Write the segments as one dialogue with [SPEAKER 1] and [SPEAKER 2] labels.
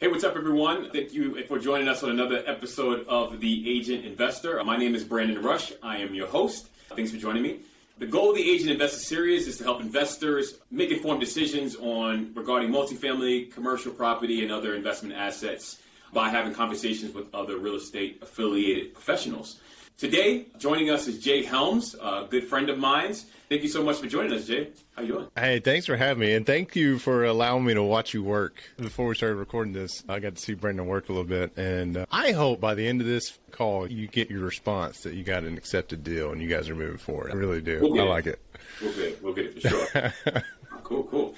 [SPEAKER 1] Hey, what's up, everyone? Thank you for joining us on another episode of The Agent Investor. My name is Brandon Rush. I am your host. Thanks for joining me. The goal of the Agent Investor series is to help investors make informed decisions regarding multifamily, commercial property, and other investment assets by having conversations with other real estate affiliated professionals. Today, joining us is Jay Helms, a good friend of mine. Thank you so much for joining us, Jay. How you doing?
[SPEAKER 2] Hey, thanks for having me, and thank you for allowing me to watch you work. Before we started recording this, I got to see Brendan work a little bit, and I hope by the end of this call, you get your response that you got an accepted deal and you guys are moving forward. I really do. I like it.
[SPEAKER 1] We'll get it for sure. Cool.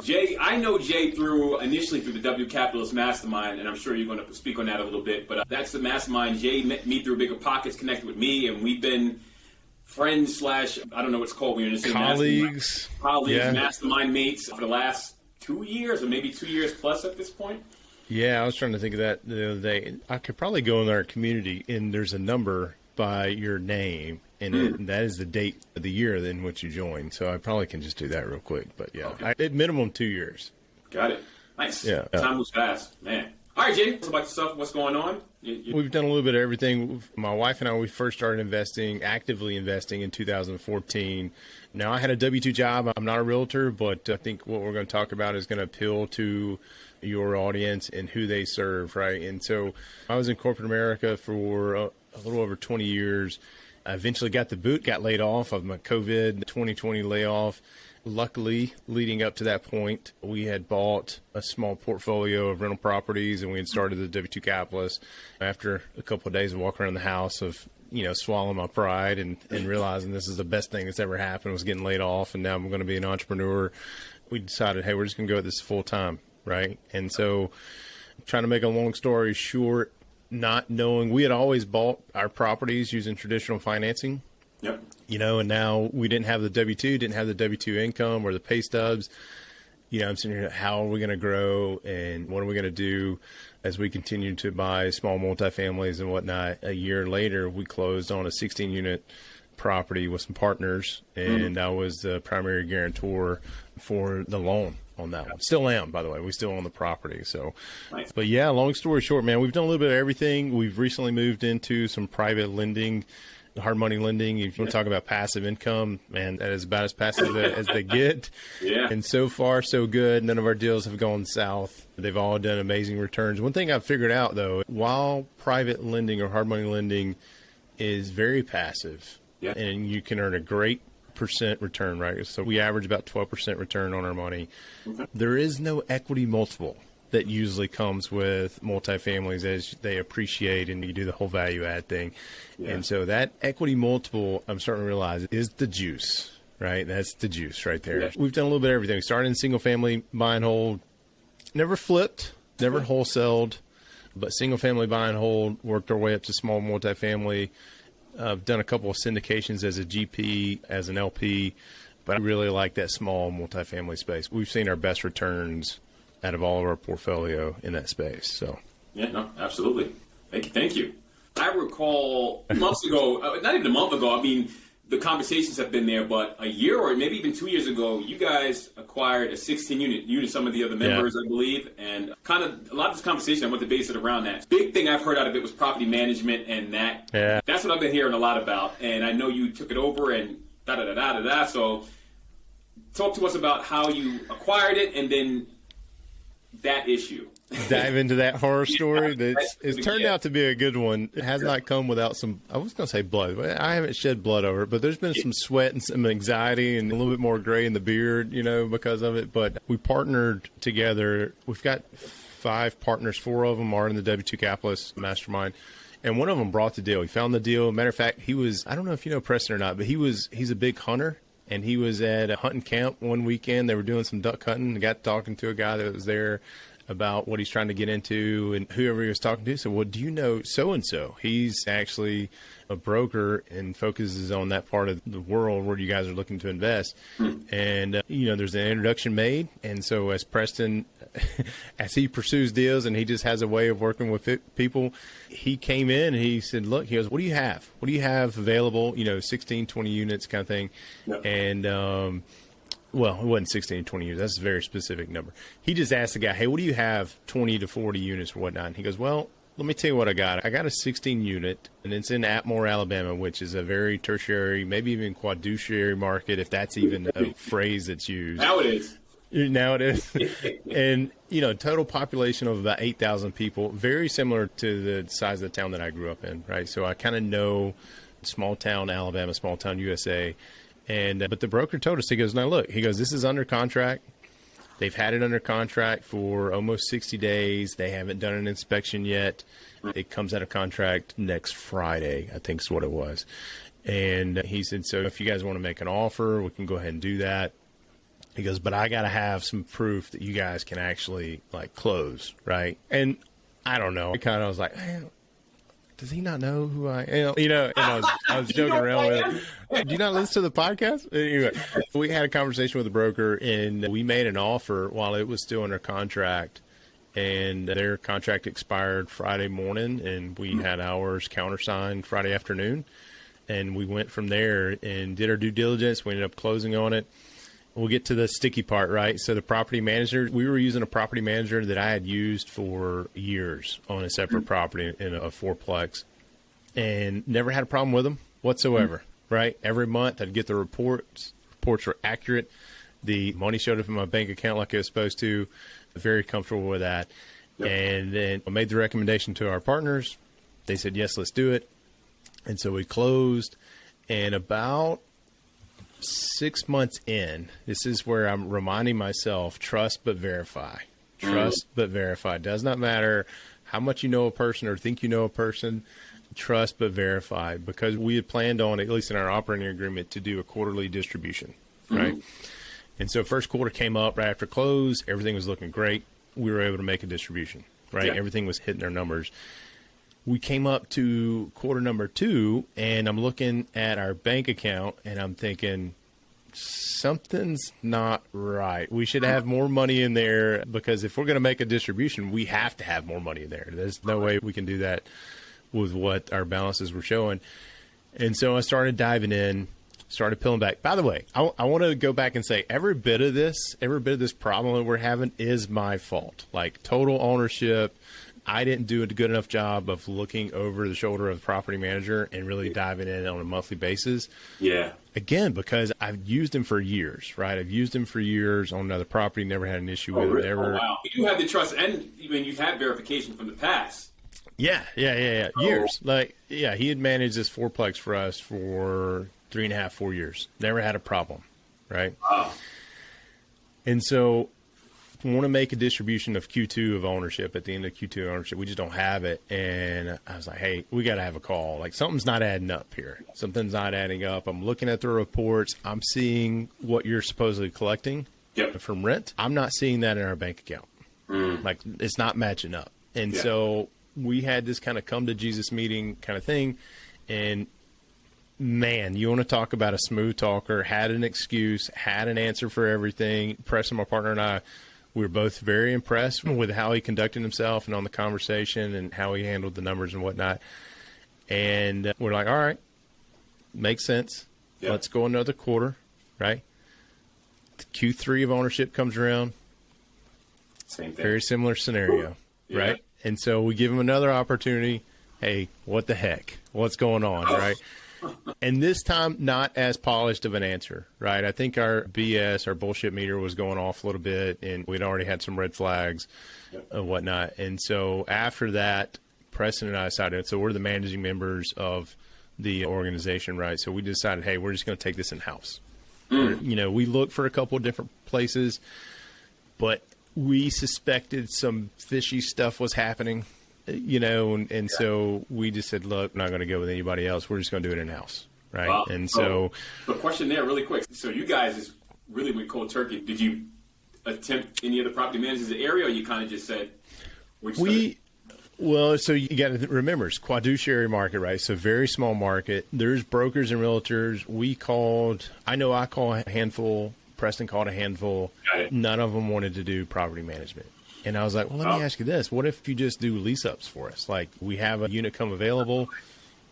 [SPEAKER 1] Jay, I know Jay initially through the W2 Capitalist Mastermind, and I'm sure you're going to speak on that a little bit, but that's the mastermind. Jay met me through Bigger Pockets, connected with me, and we've been friends / I don't know what it's called when you're in the same
[SPEAKER 2] colleagues,
[SPEAKER 1] yeah. Mastermind mates for the last 2 years, or maybe 2 years plus at this point.
[SPEAKER 2] Yeah, I was trying to think of that the other day. I could probably go in our community, and there's a number by your name, and that is the date of the year in which you joined. So I probably can just do that real quick. But yeah, okay. At minimum 2 years.
[SPEAKER 1] Got it. Nice.
[SPEAKER 2] Yeah.
[SPEAKER 1] Time moves fast, man. All right, Jay, tell about yourself. What's going on?
[SPEAKER 2] We've done a little bit of everything. My wife and I, we first started actively investing in 2014. Now, I had a W-2 job. I'm not a realtor, but I think what we're going to talk about is going to appeal to your audience and who they serve, right? And so I was in corporate America for a little over 20 years. I eventually got the boot, got laid off of my COVID 2020 layoff. Luckily, leading up to that point, we had bought a small portfolio of rental properties, and we had started the W2 Capitalist. After a couple of days of walking around the house of, swallowing my pride and realizing this is the best thing that's ever happened, was getting laid off, and now I'm going to be an entrepreneur, we decided, hey, we're just going to go at this full time, right? And so, trying to make a long story short, not knowing, we had always bought our properties using traditional financing.
[SPEAKER 1] Yep.
[SPEAKER 2] And now we didn't have the W-2, didn't have the W-2 income or the pay stubs. I'm sitting here, how are we going to grow and what are we going to do as we continue to buy small multifamilies and whatnot? A year later, we closed on a 16-unit property with some partners, and I was the primary guarantor for the loan on that one. Still am, by the way. We still own the property. So,
[SPEAKER 1] nice. But
[SPEAKER 2] yeah, long story short, man, we've done a little bit of everything. We've recently moved into some private lending, hard money lending. If you want to talk about passive income, man, that is about as passive as they get.
[SPEAKER 1] Yeah.
[SPEAKER 2] And so far, so good. None of our deals have gone south. They've all done amazing returns. One thing I've figured out, though, while private lending or hard money lending is very passive, and you can earn a great percent return, right? So we average about 12% return on our money. Okay. There is no equity multiple that usually comes with multifamilies as they appreciate and you do the whole value add thing. Yeah. And so that equity multiple, I'm starting to realize, is the juice, right? That's the juice right there. Yeah. We've done a little bit of everything. We started in single family buy and hold, never flipped, never wholesaled, but single family buy and hold, worked our way up to small multifamily. I've done a couple of syndications as a GP, as an LP, but I really like that small multifamily space. We've seen our best returns out of all of our portfolio in that space. So,
[SPEAKER 1] yeah, no, absolutely. Thank you. I recall months ago, not even a month ago, I mean, the conversations have been there, but a year or maybe even 2 years ago, you guys acquired a 16-unit, you and some of the other members, I believe, and kind of a lot of this conversation, I want to base it around that. Big thing I've heard out of it was property management, and that's what I've been hearing a lot about, and I know you took it over and da-da-da-da-da-da, so talk to us about how you acquired it, and then that issue.
[SPEAKER 2] Dive into that horror story. It's turned out to be a good one. It has not come without some, I was going to say blood, but I haven't shed blood over it, but there's been some sweat and some anxiety and a little bit more gray in the beard, because of it. But we partnered together. We've got 5 partners. 4 of them are in the W2 Capitalist Mastermind. And one of them brought the deal. He found the deal. Matter of fact, I don't know if you know Preston or not, but he's a big hunter. And he was at a hunting camp one weekend. They were doing some duck hunting. I got talking to a guy that was there about what he's trying to get into, and whoever he was talking to said, well, do you know so-and-so? He's actually a broker and focuses on that part of the world where you guys are looking to invest. And, there's an introduction made. And so as Preston, as he pursues deals and he just has a way of working with people, he came in and he said, look, he goes, what do you have? What do you have available? 16, 20 units kind of thing. Yep. And Well, it wasn't 16 to 20 years. That's a very specific number. He just asked the guy, hey, what do you have 20 to 40 units or whatnot? And he goes, well, let me tell you what I got. I got a 16 unit, and it's in Atmore, Alabama, which is a very tertiary, maybe even quadruciary market, if that's even a phrase that's used.
[SPEAKER 1] Now it is.
[SPEAKER 2] Now it is. And, total population of about 8,000 people, very similar to the size of the town that I grew up in, right? So I kind of know small town Alabama, small town USA. And but the broker told us, he goes, now look, he goes, this is under contract. They've had it under contract for almost 60 days. They haven't done an inspection yet. It comes out of contract next Friday, I think is what it was. And he said, so if you guys want to make an offer, we can go ahead and do that. He goes, but I got to have some proof that you guys can actually close, right? And I don't know. I was like, man, does he not know who I am? And I was joking around with him. Do you not listen to the podcast? Anyway, we had a conversation with the broker, and we made an offer while it was still under contract. And their contract expired Friday morning, and we had ours countersigned Friday afternoon. And we went from there and did our due diligence. We ended up closing on it. We'll get to the sticky part, right? So the property manager, we were using a property manager that I had used for years on a separate property in a fourplex, and never had a problem with them whatsoever, right? Every month I'd get the reports. Reports were accurate. The money showed up in my bank account like it was supposed to. Very comfortable with that. Yep. And then I made the recommendation to our partners. They said, yes, let's do it. And so we closed, and about 6 months in, this is where I'm reminding myself, trust but verify. Trust but verify. Does not matter how much you know a person or think you know a person. Trust but verify, because we had planned on, at least in our operating agreement, to do a quarterly distribution, right? And so first quarter came up right after close. Everything was looking great. We were able to make a distribution, right? Yeah. Everything was hitting our numbers. We came up to quarter number 2, and I'm looking at our bank account, and I'm thinking, something's not right. We should have more money in there, because if we're going to make a distribution, we have to have more money in there. There's no way we can do that with what our balances were showing. And so I started diving in, started peeling back. By the way, I want to go back and say every bit of this problem that we're having is my fault. Total ownership. I didn't do a good enough job of looking over the shoulder of the property manager and really diving in on a monthly basis. Yeah. Again, because I've used him for years, right? I've used him for years on another property, never had an issue with it. Never. Oh, wow.
[SPEAKER 1] You have the trust, and even you've had verification from the past.
[SPEAKER 2] Yeah. Years. He had managed this fourplex for us for 3.5, 4 years. Never had a problem, right? Wow. And so want to make a distribution of Q2 of ownership at the end of Q2 ownership. We just don't have it. And I was like, hey, we got to have a call. Something's not adding up here. Something's not adding up. I'm looking at the reports. I'm seeing what you're supposedly collecting from rent. I'm not seeing that in our bank account. It's not matching up. And so we had this kind of come to Jesus meeting kind of thing. And man, you want to talk about a smooth talker, had an excuse, had an answer for everything. Preston, my partner, and I, we were both very impressed with how he conducted himself and on the conversation and how he handled the numbers and whatnot. And we're like, all right, makes sense. Yep. Let's go another quarter, right? The Q3 of ownership comes around.
[SPEAKER 1] Same thing.
[SPEAKER 2] Very similar scenario, right? And so we give him another opportunity. Hey, what the heck? What's going on, right? And this time, not as polished of an answer, right? I think our BS, our bullshit meter was going off a little bit, and we'd already had some red flags and whatnot. And so after that, Preston and I decided, so we're the managing members of the organization, right? So we decided, hey, we're just going to take this in-house. We looked for a couple of different places, but we suspected some fishy stuff was happening. So we just said, look, we're not going to go with anybody else. We're just going to do it in-house, right? Wow. And so
[SPEAKER 1] the question there really quick. So you guys is really went cold turkey. Did you attempt any of the property managers in the area, or you kind of just said,
[SPEAKER 2] so you got to remember, it's quadruciary market, right? So very small market. There's brokers and realtors. I called a handful. Preston called a handful. None of them wanted to do property management. And I was like, well, let me ask you this. What if you just do lease ups for us? We have a unit come available,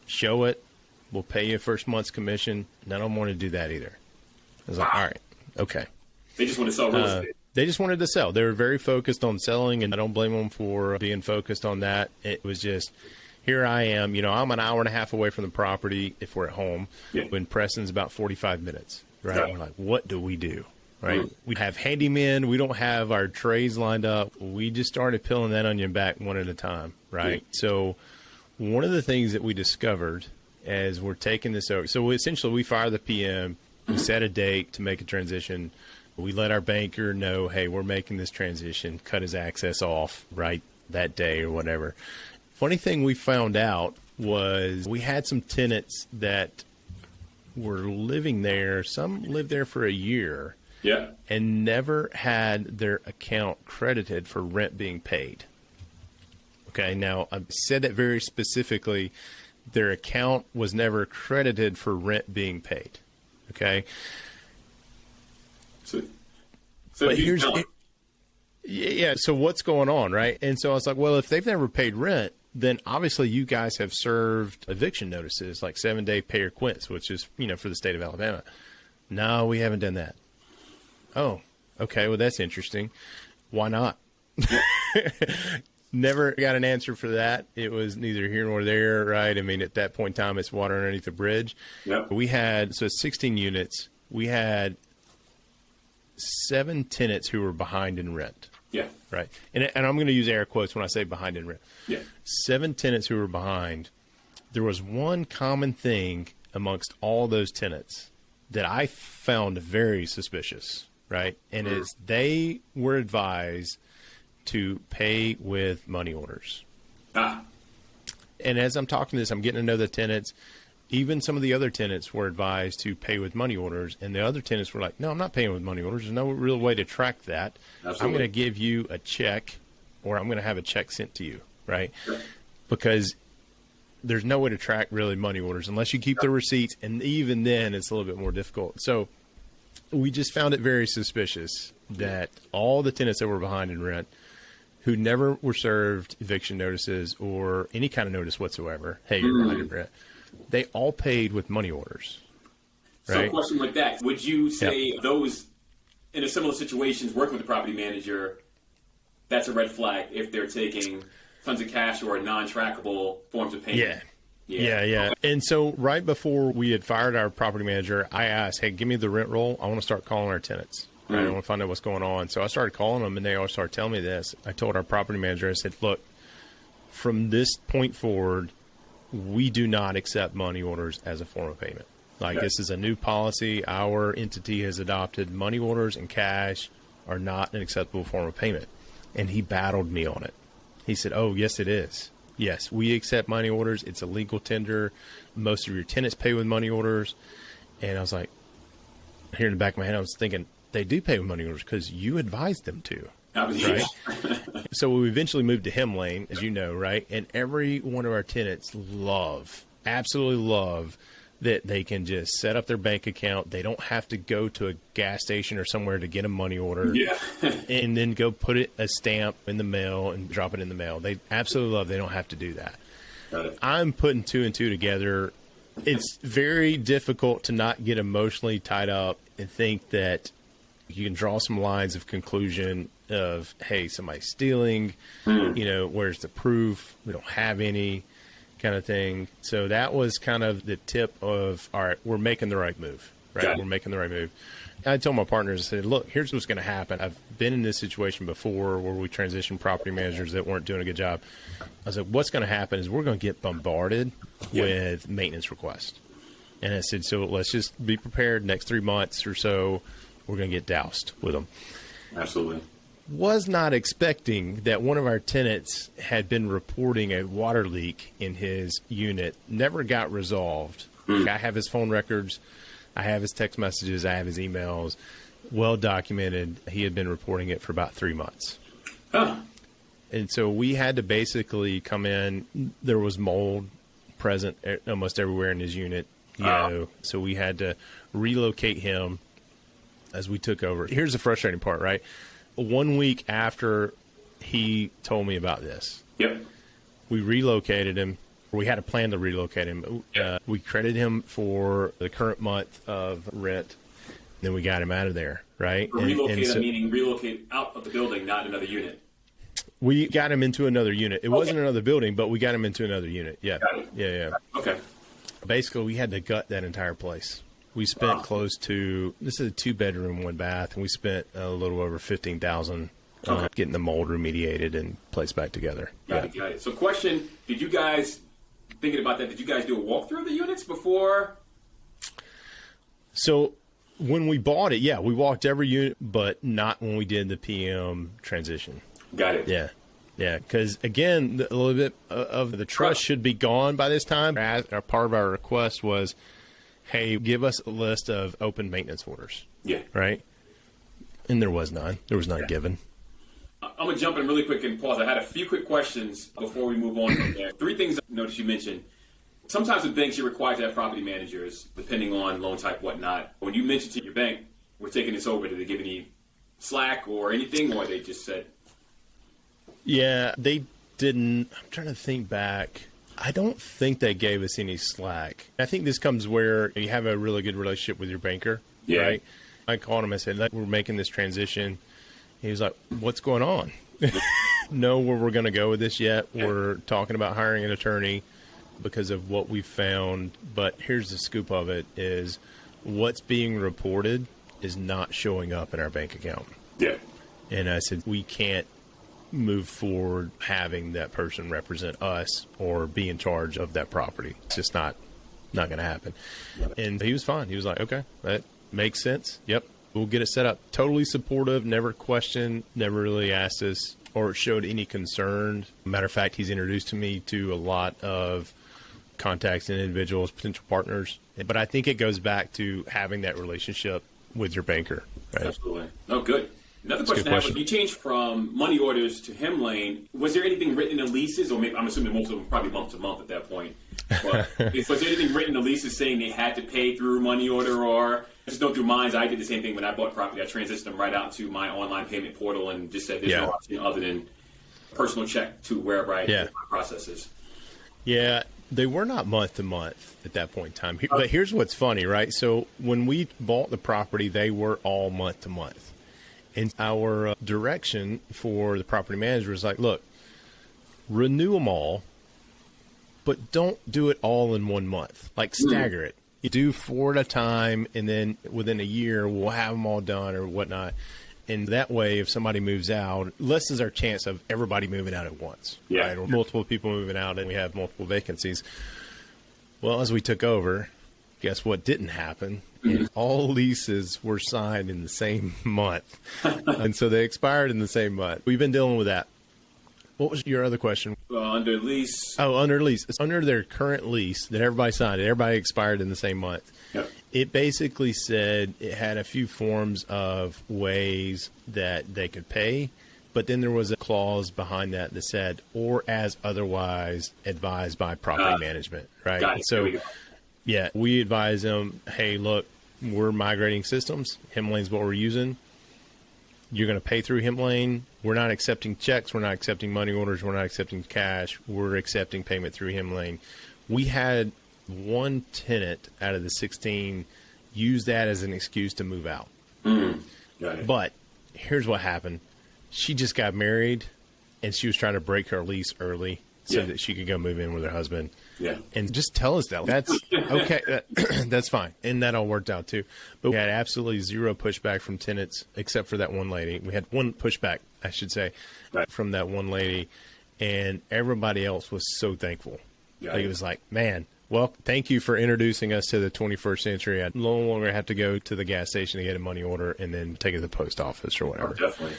[SPEAKER 2] show it, we'll pay you first month's commission. None of them want to do that either. I was like, all right, okay.
[SPEAKER 1] They just want to sell real estate.
[SPEAKER 2] They just wanted to sell. They were very focused on selling, and I don't blame them for being focused on that. It was just, here I am. I'm an hour and a half away from the property if we're at home.
[SPEAKER 1] Yeah.
[SPEAKER 2] When Preston's about 45 minutes, right?
[SPEAKER 1] Yeah.
[SPEAKER 2] We're like, what do we do? Right? We have handymen. We don't have our trays lined up. We just started peeling that onion back one at a time, right?
[SPEAKER 1] Yeah.
[SPEAKER 2] So one of the things that we discovered as we're taking this over, so essentially we fire the PM, we set a date to make a transition. We let our banker know, hey, we're making this transition, cut his access off right that day or whatever. Funny thing we found out was we had some tenants that were living there. Some lived there for a year.
[SPEAKER 1] Yeah.
[SPEAKER 2] And never had their account credited for rent being paid. Okay, now I said that very specifically. Their account was never credited for rent being paid. Okay.
[SPEAKER 1] So
[SPEAKER 2] but here's yeah. So what's going on, right? And so I was like, well, if they've never paid rent, then obviously you guys have served eviction notices, like 7-day pay or quits, which is for the state of Alabama. No, we haven't done that. Oh, okay. Well, that's interesting. Why not? Never got an answer for that. It was neither here nor there, right? I mean, at that point in time, it's water underneath the bridge.
[SPEAKER 1] Yep.
[SPEAKER 2] We had, so 16 units. We had 7 tenants who were behind in rent.
[SPEAKER 1] Yeah.
[SPEAKER 2] Right. And I'm going to use air quotes when I say behind in rent.
[SPEAKER 1] Yeah.
[SPEAKER 2] 7 tenants who were behind. There was one common thing amongst all those tenants that I found very suspicious. Right. And it's they were advised to pay with money orders.
[SPEAKER 1] Ah.
[SPEAKER 2] And as I'm talking this, I'm getting to know the tenants. Even some of the other tenants were advised to pay with money orders. And the other tenants were like, no, I'm not paying with money orders. There's no real way to track that.
[SPEAKER 1] Absolutely.
[SPEAKER 2] I'm going to give you a check, or I'm going to have a check sent to you. Right.
[SPEAKER 1] Sure.
[SPEAKER 2] Because there's no way to track really money orders unless you keep the receipts. And even then it's a little bit more difficult. So we just found it very suspicious that all the tenants that were behind in rent, who never were served eviction notices or any kind of notice whatsoever, hey, you're behind in rent, they all paid with money orders. Right?
[SPEAKER 1] So a question like that, would you say
[SPEAKER 2] Yep.
[SPEAKER 1] those in a similar situations working with the property manager, that's a red flag if they're taking tons of cash or non-trackable forms of payment?
[SPEAKER 2] Yeah. And so right before we had fired our property manager, I asked, hey, give me the rent roll. I want to start calling our tenants. Right? I want to find out what's going on. So I started calling them, and they all started telling me this. I told our property manager, I said, look, from this point forward, we do not accept money orders as a form of payment. Like, this is a new policy. Our entity has adopted money orders and cash are not an acceptable form of payment. And he battled me on it. He said, oh, yes, it is. Yes, we accept money orders. It's a legal tender. Most of your tenants pay with money orders. And I was like, here in the back of my head, I was thinking, they do pay with money orders because you advised them to. Right? So we eventually moved to Hemlane, as you know, right? And every one of our tenants absolutely love that they can just set up their bank account. They don't have to go to a gas station or somewhere to get a money order and then go put a stamp in the mail and drop it in the mail. They absolutely love they don't have to do that.
[SPEAKER 1] Got it.
[SPEAKER 2] I'm putting 2 and 2 together. It's very difficult to not get emotionally tied up and think that you can draw some lines of conclusion of, hey, somebody's stealing, where's the proof? We don't have any. Kind of thing. So that was kind of the tip of, all right, we're making the right move, right? We're making the right move. I told my partners, I said, look, here's what's going to happen. I've been in this situation before where we transitioned property managers that weren't doing a good job. I said, what's going to happen is we're going to get bombarded with maintenance requests. And I said, so let's just be prepared. Next 3 months or so, we're going to get doused with them.
[SPEAKER 1] Absolutely.
[SPEAKER 2] Was not expecting that one of our tenants had been reporting a water leak in his unit, never got resolved. I have his phone records. I have his text messages. I have his emails. Well documented. He had been reporting it for about 3 months.
[SPEAKER 1] Huh.
[SPEAKER 2] And so we had to basically come in. There was mold present almost everywhere in his unit. So we had to relocate him as we took over. Here's the frustrating part, right? 1 week after he told me about this, we relocated him. We had a plan to relocate him. We credited him for the current month of rent. Then we got him out of there. right?
[SPEAKER 1] Relocate, meaning relocate out of the building, not another unit.
[SPEAKER 2] We got him into another unit. It wasn't another building, but we got him into another unit. Yeah. Yeah.
[SPEAKER 1] Okay.
[SPEAKER 2] Basically, we had to gut that entire place. We spent close to, this is a 2-bedroom, 1-bath, and we spent a little over $15,000 getting the mold remediated and placed back together.
[SPEAKER 1] Got it. So question, did you guys, thinking about that, did you guys do a walkthrough of the units before?
[SPEAKER 2] So when we bought it, we walked every unit, but not when we did the PM transition.
[SPEAKER 1] Got it.
[SPEAKER 2] Yeah. Because again, a little bit of the trust should be gone by this time. Part of our request was, hey, give us a list of open maintenance orders. Yeah. Right? And there was none. There was none given.
[SPEAKER 1] I'm going to jump in really quick and pause. I had a few quick questions before we move on from there. 3 things I noticed you mentioned. Sometimes with banks, you're required to have property managers, depending on loan type, whatnot. When you mentioned to your bank, we're taking this over, did they give any slack or anything, or they just said?
[SPEAKER 2] Yeah, they didn't. I'm trying to think back. I don't think they gave us any slack. I think this comes where you have a really good relationship with your banker, right? I called him and said, we're making this transition. He was like, what's going on? Know where we're going to go with this yet. We're talking about hiring an attorney because of what we found. But here's the scoop of it is what's being reported is not showing up in our bank account. Yeah. And I said, we can't move forward having that person represent us or be in charge of that property. It's just not going to happen. And he was fine. He was like, okay, that makes sense. Yep. We'll get it set up. Totally supportive, never questioned, never really asked us or showed any concern. Matter of fact, he's introduced to me to a lot of contacts and individuals, potential partners. But I think it goes back to having that relationship with your banker. Right?
[SPEAKER 1] Absolutely. Oh, good. Another question I have, when you changed from money orders to Hemlane, was there anything written in the leases, or maybe, I'm assuming most of them probably month to month at that point, but was there anything written in the leases saying they had to pay through money order, or just don't do mines? I did the same thing when I bought property. I transitioned them right out to my online payment portal and just said there's no option other than personal check to wherever I my processes.
[SPEAKER 2] Yeah, they were not month to month at that point in time. But here's what's funny, right? So when we bought the property, they were all month to month. And our direction for the property manager is like, look, renew them all, but don't do it all in 1 month. Like stagger it. You do 4 at a time, and then within a year, we'll have them all done or whatnot. And that way, if somebody moves out, lessens our chance of everybody moving out at once. Yeah. Right? Or multiple people moving out and we have multiple vacancies. Well, as we took over, guess what didn't happen? And all leases were signed in the same month. And so they expired in the same month. We've been dealing with that. What was your other question?
[SPEAKER 1] Under lease.
[SPEAKER 2] Oh, under lease. It's under their current lease that everybody signed. Everybody expired in the same month. Yep. It basically said it had a few forms of ways that they could pay. But then there was a clause behind that said, or as otherwise advised by property management. Right.
[SPEAKER 1] Got it.
[SPEAKER 2] So, yeah, we advise them, hey, look, we're migrating systems. Hemlane's what we're using. You're going to pay through Hemlane. We're not accepting checks. We're not accepting money orders. We're not accepting cash. We're accepting payment through Hemlane. We had one tenant out of the 16 use that as an excuse to move out. Got it. But here's what happened. She just got married, and she was trying to break her lease early so that she could go move in with her husband. Yeah. And just tell us that. That's okay. That's fine. And that all worked out too. But we had absolutely zero pushback from tenants except for that one lady. We had one pushback, I should say, from that one lady. And everybody else was so thankful. Like, it was like, man, well, thank you for introducing us to the 21st century. I no longer have to go to the gas station to get a money order and then take it to the post office or whatever.
[SPEAKER 1] Oh, definitely.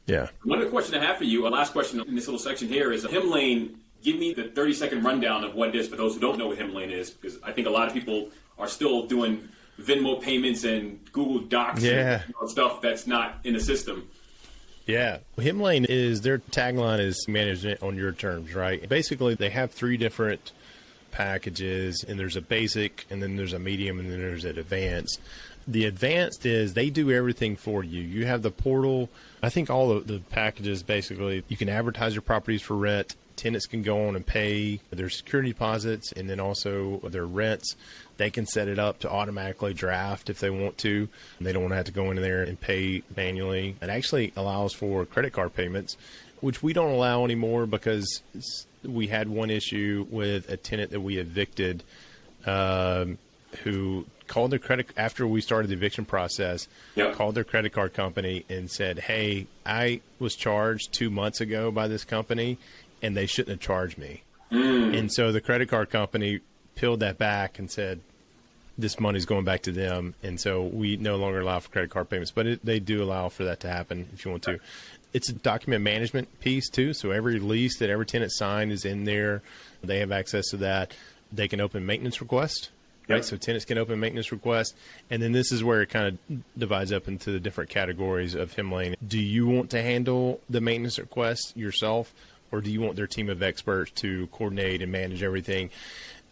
[SPEAKER 2] Yeah.
[SPEAKER 1] One other question I have for you, a last question in this little section here is Hemlane. Give me the 30-second rundown of what it is for those who don't know what Hemlane is, because I think a lot of people are still doing Venmo payments and Google Docs and stuff that's not in the system.
[SPEAKER 2] Yeah. Hemlane is, their tagline is management on your terms, right? Basically, they have 3 different packages, and there's a basic, and then there's a medium, and then there's an advanced. The advanced is they do everything for you. You have the portal. I think all of the packages, basically, you can advertise your properties for rent. Tenants can go on and pay their security deposits and then also their rents. They can set it up to automatically draft if they want to. They don't want to have to go in there and pay manually. It actually allows for credit card payments, which we don't allow anymore because we had one issue with a tenant that we evicted who called their credit after we started the eviction process, called their credit card company and said, hey, I was charged 2 months ago by this company and they shouldn't have charged me. And so the credit card company peeled that back and said, this money's going back to them. And so we no longer allow for credit card payments, but they do allow for that to happen if you want to. It's a document management piece too. So every lease that every tenant signed is in there. They have access to that. They can open maintenance requests. Right, so tenants can open maintenance requests, and then this is where it kind of divides up into the different categories of Hemlane. Do you want to handle the maintenance requests yourself, or do you want their team of experts to coordinate and manage everything?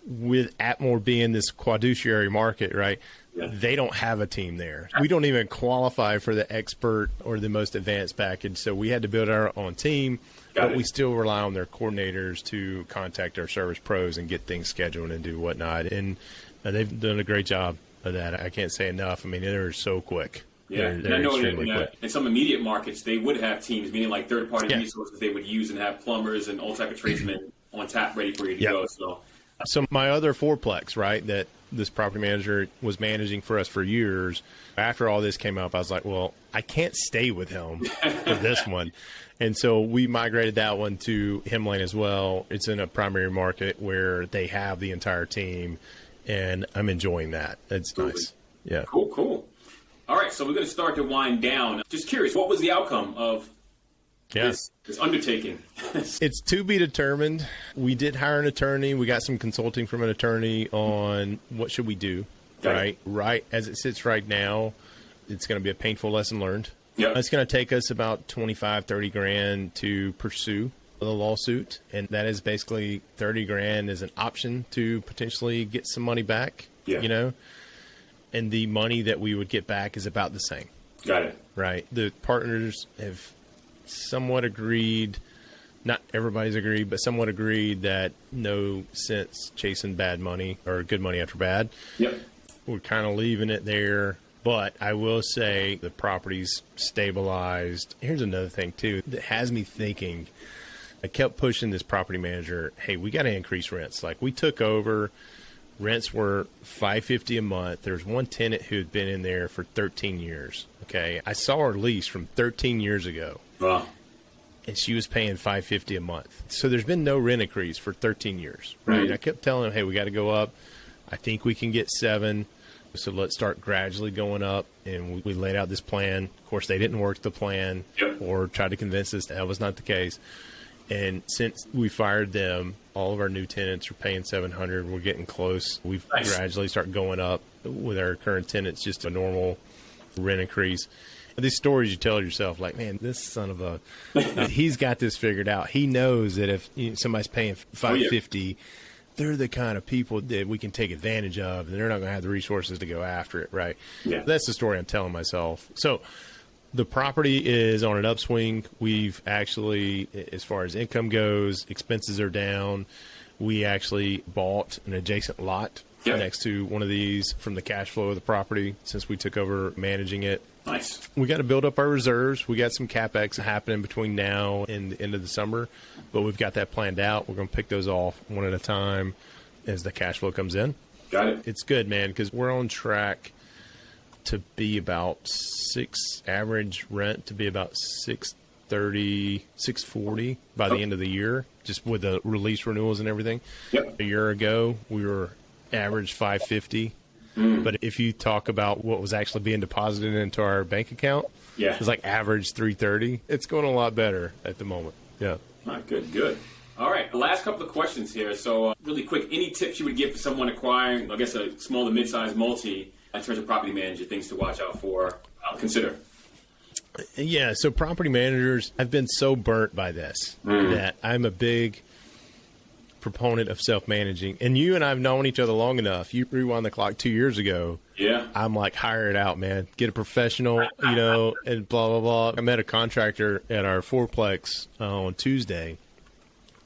[SPEAKER 2] With Atmore being this fiduciary market, right, they don't have a team there. We don't even qualify for the expert or the most advanced package, so we had to build our own team. But we still rely on their coordinators to contact our service pros and get things scheduled and do whatnot. And they've done a great job of that. I can't say enough. I mean, they're so quick.
[SPEAKER 1] Yeah,
[SPEAKER 2] they're
[SPEAKER 1] I know
[SPEAKER 2] extremely quick.
[SPEAKER 1] In some immediate markets, they would have teams, meaning like third-party resources they would use and have plumbers and all type of tradesmen on tap ready for you to go.
[SPEAKER 2] So my other fourplex, right, that this property manager was managing for us for years, after all this came up, I was like, well, I can't stay with him for this one. And so we migrated that one to Hemlane as well. It's in a primary market where they have the entire team, and I'm enjoying that. It's nice. Yeah.
[SPEAKER 1] Cool. All right, so we're going to start to wind down. Just curious, what was the outcome of this undertaking?
[SPEAKER 2] It's to be determined. We did hire an attorney. We got some consulting from an attorney on what should we do, right? As it sits right now, it's going to be a painful lesson learned. It's going to take us about 25, 30 grand to pursue the lawsuit. And that is basically 30 grand is an option to potentially get some money back, you know, and the money that we would get back is about the same.
[SPEAKER 1] Got it.
[SPEAKER 2] Right. The partners have somewhat agreed, not everybody's agreed, but somewhat agreed that no sense chasing bad money or good money after bad. We're kind of leaving it there. But I will say the property's stabilized. Here's another thing, too, that has me thinking. I kept pushing this property manager, hey, we got to increase rents. Like, we took over, rents were $550 a month. There's one tenant who had been in there for 13 years, okay? I saw her lease from 13 years ago.
[SPEAKER 1] Wow.
[SPEAKER 2] And she was paying $550 a month. So there's been no rent increase for 13 years, right? I kept telling him, hey, we got to go up. I think we can get 7. So let's start gradually going up. And we laid out this plan. Of course, they didn't work the plan or try to convince us that was not the case. And since we fired them, all of our new tenants are paying $700. We're getting close. We've gradually started going up with our current tenants, just a normal rent increase. And these stories you tell yourself, like, man, this son of a, he's got this figured out. He knows that if somebody's paying $550, they're the kind of people that we can take advantage of, and they're not going to have the resources to go after it, right? That's the story I'm telling myself. So the property is on an upswing. We've actually, as far as income goes, expenses are down. We actually bought an adjacent lot next to one of these from the cash flow of the property since we took over managing it.
[SPEAKER 1] Nice.
[SPEAKER 2] We got to build up our reserves. We got some CapEx happening between now and the end of the summer, but we've got that planned out. We're going to pick those off one at a time as the cash flow comes in.
[SPEAKER 1] Got it.
[SPEAKER 2] It's good, man, because we're on track to be about average rent to be about 630, 640 by the end of the year, just with the release renewals and everything. A year ago, we were average 550. But if you talk about what was actually being deposited into our bank account, it's like average 330. It's going a lot better at the moment. All
[SPEAKER 1] right, good. All right, the last couple of questions here. So really quick, any tips you would give for someone acquiring, I guess, a small to mid-sized multi in terms of property manager, things to watch out for, consider?
[SPEAKER 2] Yeah, so property managers, I've been so burnt by this that I'm a big proponent of self-managing. And you and I have known each other long enough. You rewind the clock 2 years ago. I'm like, hire it out, man. Get a professional, and blah, blah, blah. I met a contractor at our fourplex on Tuesday,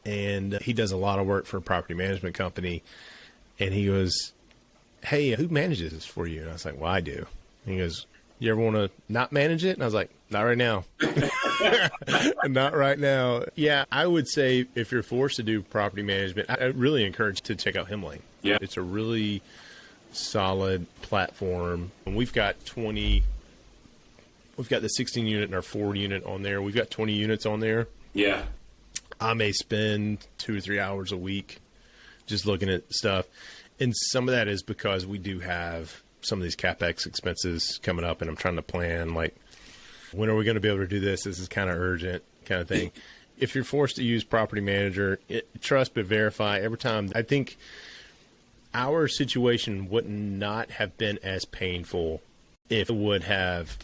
[SPEAKER 2] and he does a lot of work for a property management company. And he was hey, who manages this for you? And I was like, well, I do. And he goes, you ever want to not manage it? And I was like, not right now. Not right now. Yeah, I would say if you're forced to do property management, I really encourage to check out Hemlane.
[SPEAKER 1] Yeah.
[SPEAKER 2] It's a really solid platform. And we've got the 16 unit and our 4 unit on there. We've got 20 units on there.
[SPEAKER 1] Yeah.
[SPEAKER 2] I may spend 2 or 3 hours a week just looking at stuff. And some of that is because we do have some of these CapEx expenses coming up, and I'm trying to plan, like, when are we going to be able to do this? This is kind of urgent kind of thing. If you're forced to use Property Manager, trust but verify every time. I think our situation would not have been as painful if it would have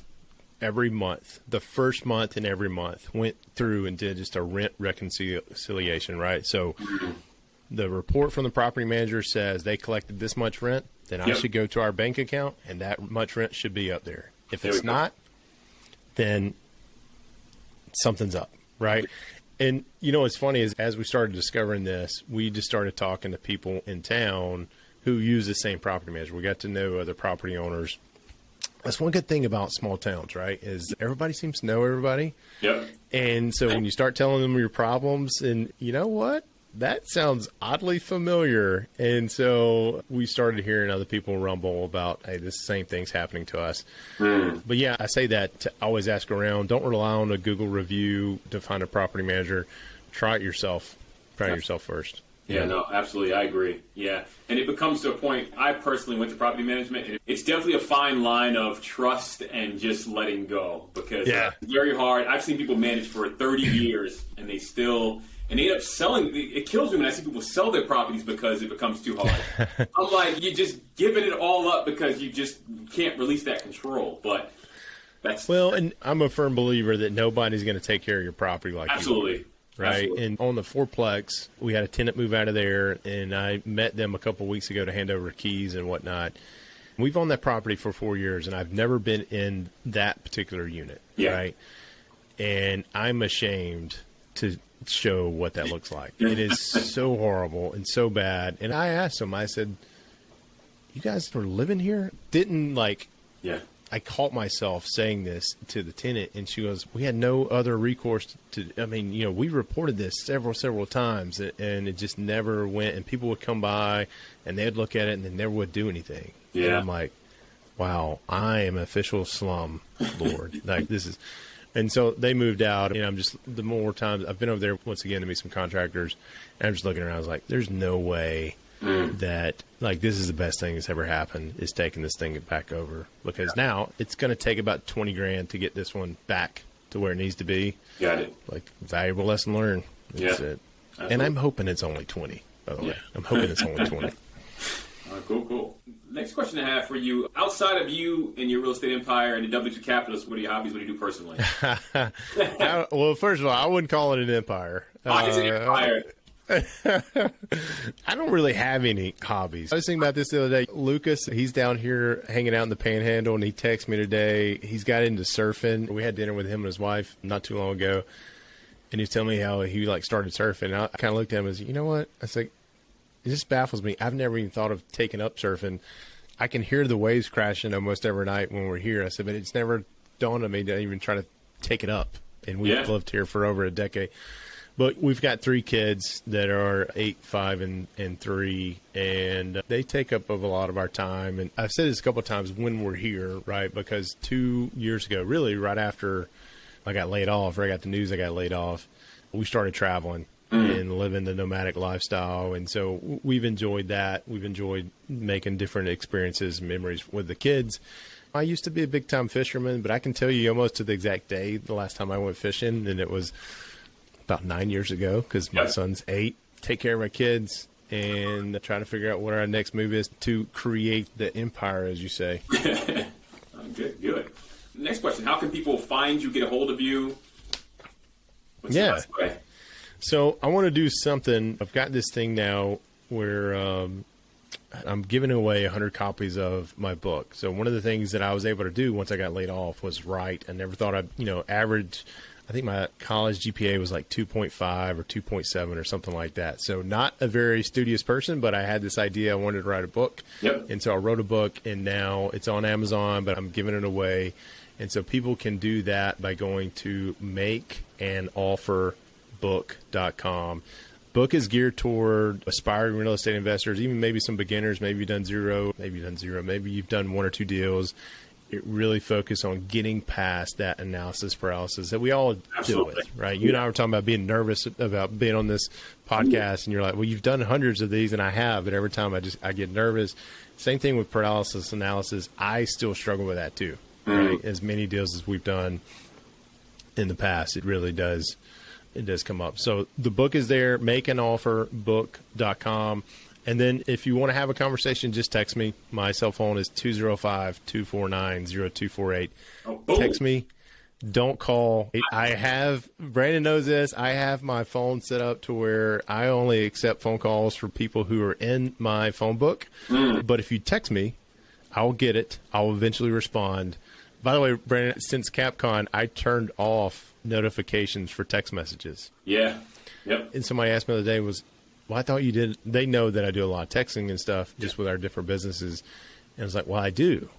[SPEAKER 2] every month, the first month and every month, went through and did just a rent reconciliation, right? So the report from the property manager says they collected this much rent, then I should go to our bank account and that much rent should be up there. If it's not, then something's up, right? And you know what's funny is as we started discovering this, we just started talking to people in town who use the same property manager. We got to know other property owners. That's one good thing about small towns, right? Is everybody seems to know everybody.
[SPEAKER 1] Yep.
[SPEAKER 2] And so when you start telling them your problems, and you know what? That sounds oddly familiar. And so we started hearing other people rumble about, hey, this same thing's happening to us. But yeah, I say that to always ask around. Don't rely on a Google review to find a property manager. Try it yourself. Try it yourself first.
[SPEAKER 1] Yeah, no, absolutely. I agree. Yeah. And it becomes to a point, I personally went to property management, and it's definitely a fine line of trust and just letting go, because it's very hard. I've seen people manage for 30 years and they end up selling. It kills me when I see people sell their properties because it becomes too hard. I'm like, you're just giving it all up because you just can't release that control. But that's...
[SPEAKER 2] Well, and I'm a firm believer that nobody's going to take care of your property like
[SPEAKER 1] absolutely.
[SPEAKER 2] You. Right. Absolutely. And on the fourplex, we had a tenant move out of there, and I met them a couple of weeks ago to hand over keys and whatnot. We've owned that property for 4 years, and I've never been in that particular unit. Yeah. Right. And I'm ashamed to show what that looks like. It is so horrible and so bad. And I asked them, I said, you guys are living here? I caught myself saying this to the tenant, and she goes, we had no other recourse we reported this several times, and it just never went, and people would come by and they'd look at it and they never would do anything. Yeah. And I'm like, wow, I am an official slum lord. And so they moved out, and the more times I've been over there once again to meet some contractors, and I'm just looking around, I was like, there's no way that this is the best thing that's ever happened, is taking this thing back over, because now it's going to take about $20,000 to get this one back to where it needs to be. Got it. Valuable lesson learned. That's it. Absolutely. And I'm hoping it's only 20, by the way. I'm hoping it's only 20.
[SPEAKER 1] Cool. Next question I have for you, outside of you and your real estate empire and the W2 Capitalist, what are your hobbies? What do you do personally?
[SPEAKER 2] Well, first of all, I wouldn't call it an empire.
[SPEAKER 1] It's an empire.
[SPEAKER 2] I don't really have any hobbies. I was thinking about this the other day. Lucas, he's down here hanging out in the Panhandle, and he texted me today. He's got into surfing. We had dinner with him and his wife not too long ago, and he was telling me how he started surfing. I kind of looked at him and said, you know what? I said, it just baffles me. I've never even thought of taking up surfing. I can hear the waves crashing almost every night when we're here. I said, but it's never dawned on me to even try to take it up. And we've lived here for over a decade. But we've got 3 kids that are 8, 5, and 3, and they take up a lot of our time. And I've said this a couple of times when we're here, right? Because 2 years ago, really right after I got laid off, or I got the news I got laid off, we started traveling and living the nomadic lifestyle. And so we've enjoyed that. We've enjoyed making different experiences and memories with the kids. I used to be a big-time fisherman, but I can tell you almost to the exact day the last time I went fishing, and it was about 9 years ago, because my son's 8. Take care of my kids and try to figure out what our next move is to create the empire, as you say.
[SPEAKER 1] Good. Next question. How can people find you, get a hold of you? What's the best way?
[SPEAKER 2] So I want to do something. I've got this thing now where I'm giving away 100 copies of my book. So one of the things that I was able to do once I got laid off was write. I never thought I'd, I think my college GPA was like 2.5 or 2.7 or something like that. So not a very studious person, but I had this idea. I wanted to write a book.
[SPEAKER 1] Yep.
[SPEAKER 2] And so I wrote a book, and now it's on Amazon, but I'm giving it away. And so people can do that by going to makeanofferbook.com. Book is geared toward aspiring real estate investors, even maybe some beginners. Maybe you've done zero, maybe you've done one or two deals. It really focused on getting past that analysis paralysis that we all deal with, right? You and I were talking about being nervous about being on this podcast, and you're like, well, you've done hundreds of these, and I have, but every time I get nervous. Same thing with paralysis analysis. I still struggle with that too, right? As many deals as we've done in the past, it really does. It does come up. So the book is there, makeanofferbook.com. And then if you want to have a conversation, just text me. My cell phone is 205-249-0248. Text me. Don't call. Brandon knows this. I have my phone set up to where I only accept phone calls for people who are in my phone book. But if you text me, I'll get it. I'll eventually respond. By the way, Brandon, since CapCon, I turned off notifications for text messages.
[SPEAKER 1] Yeah. Yep. And
[SPEAKER 2] somebody asked me the other day well, I thought you did. They know that I do a lot of texting and stuff just with our different businesses. And I was like, well, I do.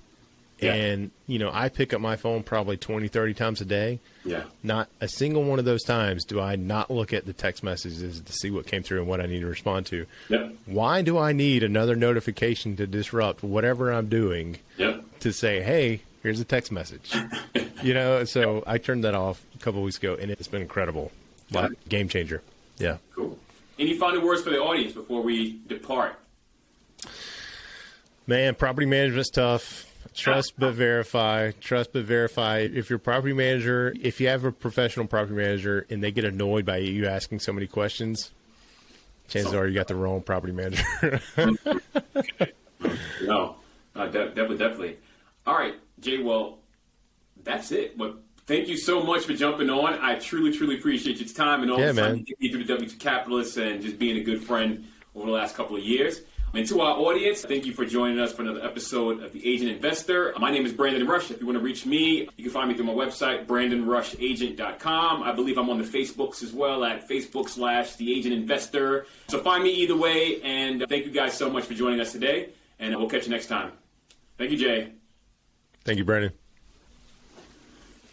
[SPEAKER 2] Yeah. And, I pick up my phone probably 20, 30 times a day.
[SPEAKER 1] Yeah.
[SPEAKER 2] Not a single one of those times do I not look at the text messages to see what came through and what I need to respond to.
[SPEAKER 1] Yep.
[SPEAKER 2] Why do I need another notification to disrupt whatever I'm doing to say, hey, here's a text message? So I turned that off a couple of weeks ago, and it's been incredible. Game changer. Yeah.
[SPEAKER 1] Cool. Any final words for the audience before we depart?
[SPEAKER 2] Man, property management's tough. Trust but verify. Trust but verify. If you're a property manager, if you have a professional property manager and they get annoyed by you asking so many questions, chances are you got the wrong property manager.
[SPEAKER 1] No, definitely. All right, Jay, well, that's it. But thank you so much for jumping on. I truly, truly appreciate your time and all the time you gave me through the W2 Capitalist and just being a good friend over the last couple of years. And to our audience, thank you for joining us for another episode of The Agent Investor. My name is Brandon Rush. If you want to reach me, you can find me through my website, brandonrushagent.com. I believe I'm on the Facebooks as well at Facebook/The Agent Investor. So find me either way. And thank you guys so much for joining us today. And we'll catch you next time. Thank you, Jay.
[SPEAKER 2] Thank you, Brandon.